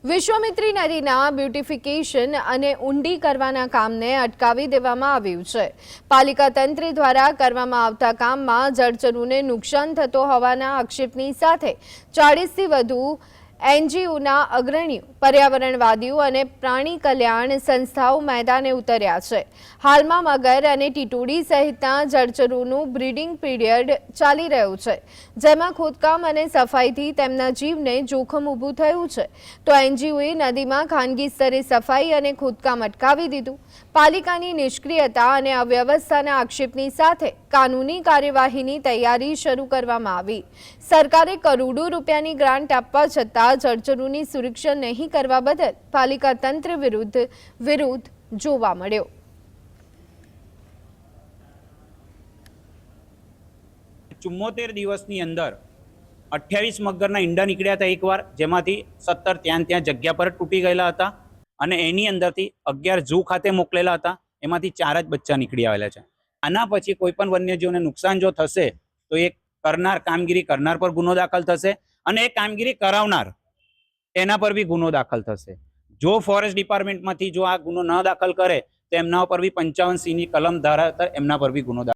વિશ્વામિત્રી નદીના બ્યુટિફિકેશન અને ઊંડી કરવાના કામને અટકાવી દેવામાં આવ્યું છે। પાલિકા તંત્ર દ્વારા કરવામાં આવતા કામમાં જળચરોને નુકસાન થતો હોવાના આક્ષેપની સાથે 40થી વધુ એનજીઓના અગ્રણીઓ, પર્યાવરણવાદીઓ અને પ્રાણી કલ્યાણ સંસ્થાઓ મેદાને ઉતર્યા છે। હાલમાં મગર અને ટીટોડી સહિતના જળચરોનું બ્રીડિંગ પીરિયડ ચાલી રહ્યું છે, જેમાં ખોદકામ અને સફાઈથી તેમના જીવને જોખમ ઊભું થયું છે। તો એનજીઓએ નદીમાં ખાનગી સ્તરે સફાઈ અને ખોદકામ અટકાવી દીધું। પાલિકાની નિષ્ક્રિયતા અને અવ્યવસ્થાના આક્ષેપની સાથે કાનૂની કાર્યવાહીની તૈયારી શરૂ કરવામાં આવી। સરકારે કરોડો રૂપિયાની ગ્રાન્ટ આપવા છતાં જળચરોની સુરક્ષા નહીં કરવા બદલ પાલિકા તંત્ર વિરુદ્ધ જોવા મળ્યો। 74 દિવસની અંદર 28 મગરના ઈંડા નીકળ્યા હતા એકવાર, જેમાંથી 17 ત્યાં જગ્યા પર તૂટી ગયેલા હતા અને એની અંદરથી 11 ઝૂ ખાતે મોકલેલા હતા, એમાંથી 4 જ બચ્ચા નીકળી આવેલા છે। આના પછી કોઈ પણ વન્યજીવોને નુકસાન જો થશે તો એ કામગીરી કરનાર પર ગુનો દાખલ થશે અને એ કામગીરી કરાવનાર એના પર બી ગુનો દાખલ થશે। જો ફોરેસ્ટ ડિપાર્ટમેન્ટમાંથી જો આ ગુનો ન દાખલ કરે તો એમના પર બી 55C ની કલમ ધારા એમના પર બી ગુનો